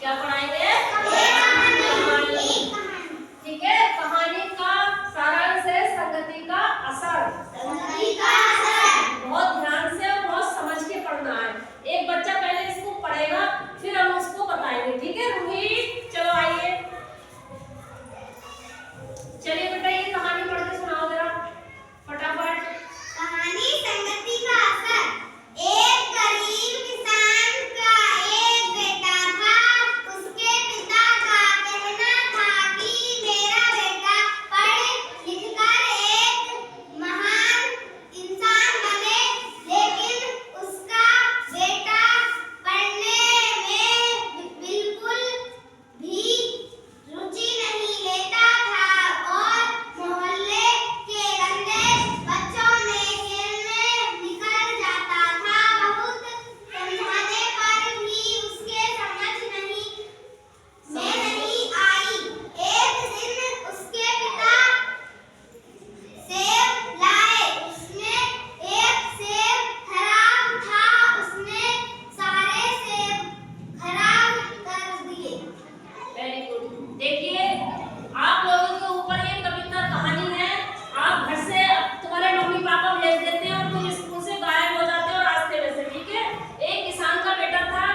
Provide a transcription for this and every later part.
क्या पढ़ाएंगे? कहानी। ठीक है, कहानी का सारांश है संगति का असर। बहुत ध्यान से और बहुत समझ के पढ़ना है। एक बच्चा पहले इसको पढ़ेगा, फिर हम उसको बताएंगे। ठीक है रूही, चलो आइए। चलिए बेटा, ये कहानी पढ़ के सुनाओ जरा फटाफट। कहानी संगति का असर। एक गरीब किसान का एक बेटा था। उसके पिता का कहना था कि मेरा बेटा पढ़ लिखकर एक महान इंसान बने, लेकिन उसका बेटा पढ़ने में बिल्कुल भी रुचि नहीं लेता था और मोहल्ले के गंदे बच्चों में खेलने निकल जाता था। बहुत समझाने पर भी उसके समझ नहीं आई। एक दिन उसके पिता सेब लाए। उसमें एक सेब खराब था। उसने सारे सेब खराब कर दिए। Very good. देखिए, आप लोगों के ऊपर ये कविता कहानी है। आप घर से तुम्हारे मम्मी पापा भेज देते हैं और तुम स्कूल से गायब हो जाते हो रास्ते में से। ठीक है, एक किसान का बेटा था,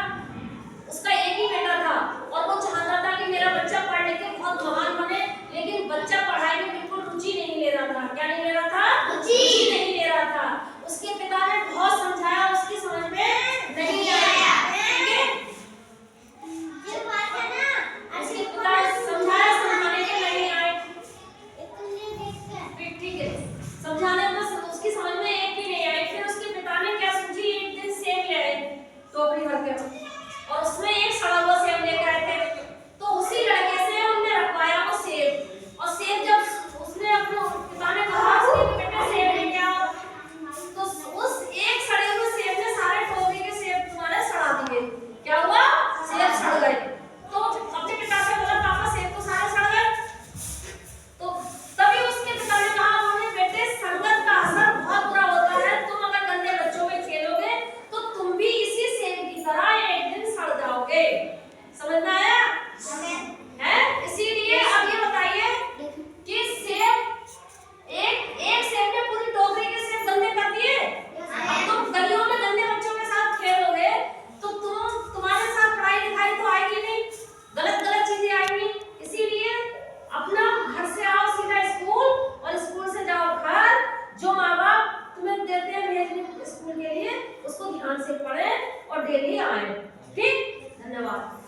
उसका एक ही बेटा था और वो चाहता था कि मेरा बच्चा पढ़ लिख के बहुत महान बने, लेकिन बच्चा पढ़ाई में बिल्कुल रुचि नहीं ले रहा था। क्या नहीं ले रहा था? रुचि नहीं ले रहा था। उसके पिता ने बहुत समझाया, उसकी समझ में नहीं आया। ठीक है, उसके पिता समझाया, समझाने के नहीं आए। ठीक है, समझाने में उसकी समझ में एक भी नहीं आई। फिर उसके पिता ने क्या सोची, एक दिन सेब ले आए टोकरी भर के और उसमें एक सड़ा हुआ सेब लेकर आए थे। तो उसी लड़के से उन्होंने रखवाया वो सेब। और सेब जब उसने अपने पिता ने कहा कि बेटा सेब लेके आओ, तो उस एक सड़े हुए सेब ने सारे टोकरी के सेब तुम्हारे सड़ा दिए। क्या हुआ? सेब सड़ गए। तो अपने पिता से बोला, पापा सेब तो सारे सड़ गए। तो तभी उसके पिता ने कहा, बोले बेटे संगत का असर बहुत बुरा होता है। तुम अगर गंदे बच्चों में खेलोगे तो तुम भी इसी सेब की तरह एक दिन सड़ जाओगे। समझ में आया? है? इसीलिए अब ये बताइए कि सेब एक सेब ने पूरी टोकरी के सेब गंदे कर दिए। अब तुम गलियों में गंदे बच्चों के साथ खेलोगे तो तुम्हारे साथ पढ़ाई लिखाई तो आएगी नहीं, गलत चीजें आएंगी। इसीलिए अपना घर से आओ सीधा स्कूल और स्कूल से जाओ घर। जो माँ बाप तुम्हें देते हैं भेजने स्कूल के लिए, उसको ध्यान से पढ़ें और डेली आए। ठीक, धन्यवाद।